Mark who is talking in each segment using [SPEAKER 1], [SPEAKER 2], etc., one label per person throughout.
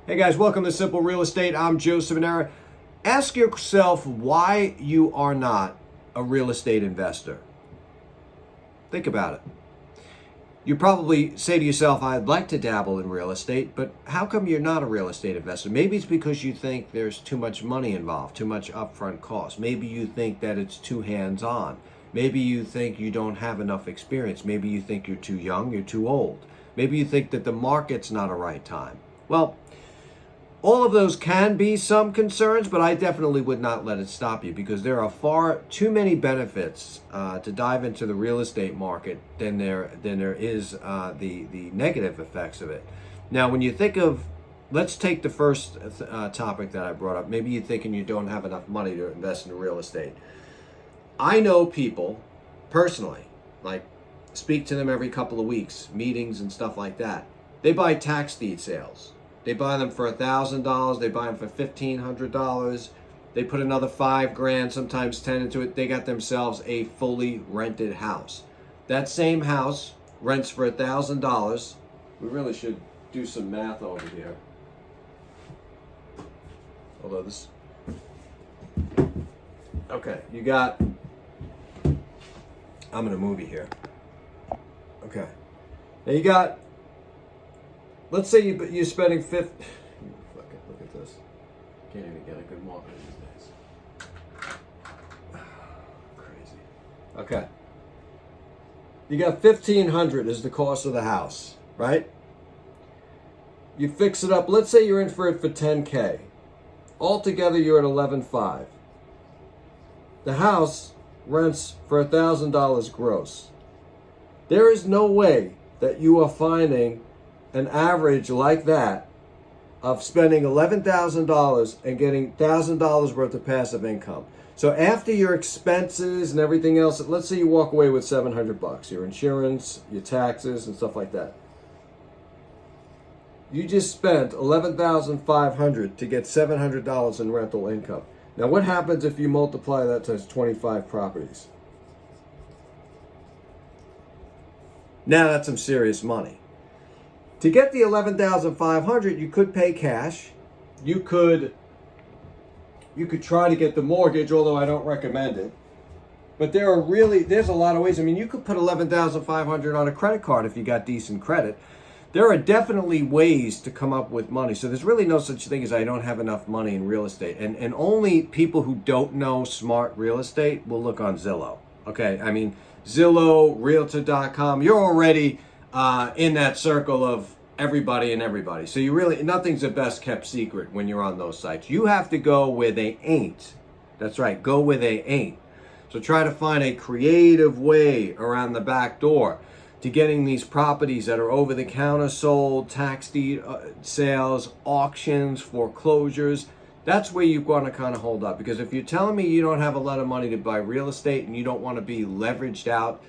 [SPEAKER 1] Hey guys, welcome to Simple Real Estate. I'm Joe Simonera. Ask yourself why you are not a real estate investor. Think about it. You probably say to yourself, I'd like to dabble in real estate, but how come you're not a real estate investor? Maybe it's because you think there's too much money involved, too much upfront cost. Maybe you think that it's too hands-on. Maybe you think you don't have enough experience. Maybe you think you're too young, you're too old. Maybe you think that the market's not a right time. Well, all of those can be some concerns, but I definitely would not let it stop you because there are far too many benefits to dive into the real estate market than there is the negative effects of it. Now, when you think of, let's take the first topic that I brought up. Maybe you're thinking you don't have enough money to invest in real estate. I know people personally, like speak to them every couple of weeks, meetings and stuff like that. They buy tax deed sales. They buy them for $1,000. They buy them for $1,500. They put another $5,000, sometimes 10 into it. They got themselves a fully rented house. That same house rents for $1,000. We really should do some math over here. Although this, okay, you got, I'm in a movie here. Okay, now you got, let's say you're spending look at this. Can't even get a good market these days. Crazy. Okay. You got $1,500 is the cost of the house, right? You fix it up. Let's say you're in for it for $10K. Altogether, you're at $11,500. The house rents for $1,000 gross. There is no way that you are finding an average like that of spending $11,000 and getting $1,000 worth of passive income. So after your expenses and everything else, let's say you walk away with $700, your insurance, your taxes, and stuff like that. You just spent $11,500 to get $700 in rental income. Now, what happens if you multiply that times 25 properties? Now that's some serious money. To get the $11,500, you could pay cash. You could try to get the mortgage, although I don't recommend it. But there's a lot of ways. I mean, you could put $11,500 on a credit card if you got decent credit. There are definitely ways to come up with money. So there's really no such thing as I don't have enough money in real estate. And only people who don't know smart real estate will look on Zillow. Okay, I mean, Zillow, Realtor.com, you're already in that circle of everybody and everybody. So nothing's a best kept secret when you're on those sites. You have to go where they ain't. That's right, go where they ain't. So try to find a creative way around the back door to getting these properties that are over the counter sold, tax deed sales, auctions, foreclosures. That's where you're going to kind of hold up. Because if you're telling me you don't have a lot of money to buy real estate and you don't want to be leveraged out,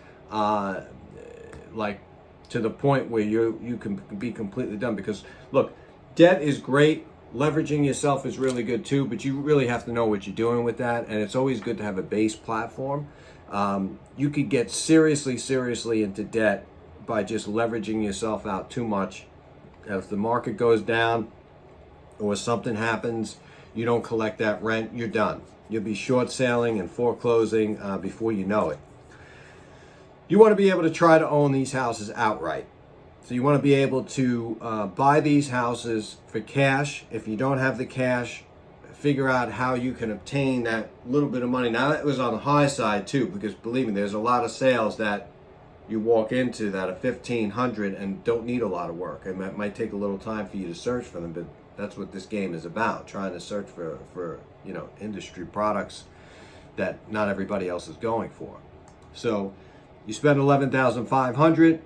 [SPEAKER 1] like to the point where you can be completely done. Because look, debt is great. Leveraging yourself is really good too, but you really have to know what you're doing with that. And it's always good to have a base platform. You could get seriously into debt by just leveraging yourself out too much. If the market goes down or something happens, you don't collect that rent, you're done. You'll be short selling and foreclosing before you know it. You want to be able to try to own these houses outright. So you want to be able to buy these houses for cash. If you don't have the cash, figure out how you can obtain that little bit of money. Now, that was on the high side too, because believe me, there's a lot of sales that you walk into that are $1,500 and don't need a lot of work. It might take a little time for you to search for them, but that's what this game is about, trying to search for industry products that not everybody else is going for. So you spend $11,500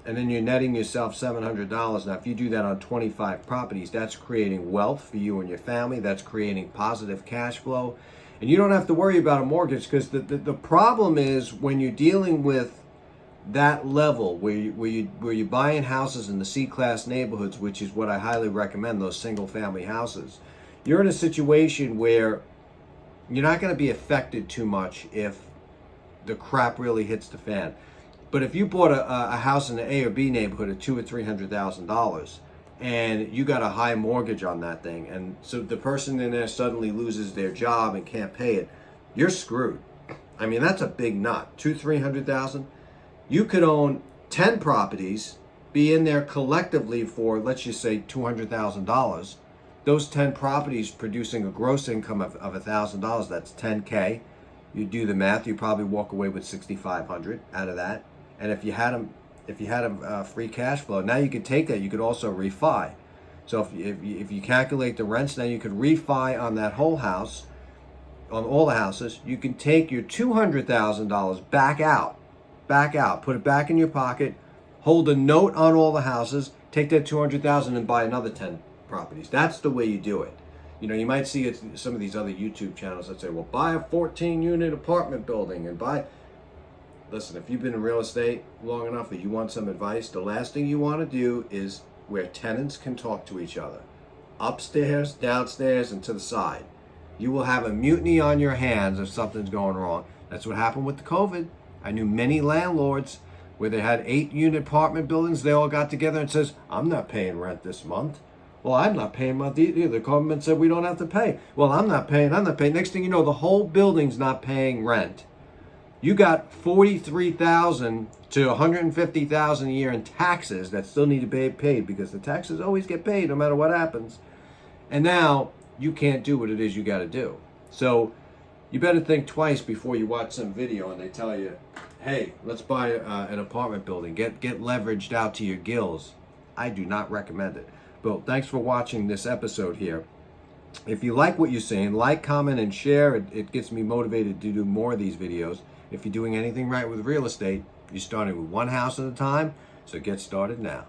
[SPEAKER 1] and then you're netting yourself $700. Now, if you do that on 25 properties, that's creating wealth for you and your family. That's creating positive cash flow. And you don't have to worry about a mortgage, because the problem is when you're dealing with that level where you're buying houses in the C-class neighborhoods, which is what I highly recommend, those single family houses, you're in a situation where you're not going to be affected too much if the crap really hits the fan. But if you bought a house in the A or B neighborhood at $200,000 or $300,000 and you got a high mortgage on that thing, and so the person in there suddenly loses their job and can't pay it, you're screwed. I mean, that's a big nut. 300,000. You could own 10 properties, be in there collectively for, let's just say, $200,000. Those 10 properties producing a gross income of $1,000. That's 10K. You do the math, you probably walk away with 6,500 out of that. And if you had a free cash flow, now you could take that. You could also refi. So if you calculate the rents, now you could refi on that whole house, on all the houses. You can take your $200,000 back out, put it back in your pocket, hold a note on all the houses, take that 200,000 and buy another 10 properties. That's the way you do it. You know, you might see it in some of these other YouTube channels that say, well, buy a 14-unit apartment building and buy. Listen, if you've been in real estate long enough that you want some advice, the last thing you want to do is where tenants can talk to each other. Upstairs, downstairs, and to the side. You will have a mutiny on your hands if something's going wrong. That's what happened with the COVID. I knew many landlords where they had 8-unit apartment buildings. They all got together and says, I'm not paying rent this month. Well, I'm not paying month either. The government said we don't have to pay. Well, I'm not paying. Next thing you know, the whole building's not paying rent. You got $43,000 to $150,000 a year in taxes that still need to be paid because the taxes always get paid no matter what happens. And now you can't do what it is you got to do. So you better think twice before you watch some video and they tell you, hey, let's buy an apartment building. Get leveraged out to your gills. I do not recommend it. But thanks for watching this episode here. If you like what you're seeing, like, comment, and share. It gets me motivated to do more of these videos. If you're doing anything right with real estate, you're starting with one house at a time, so get started now.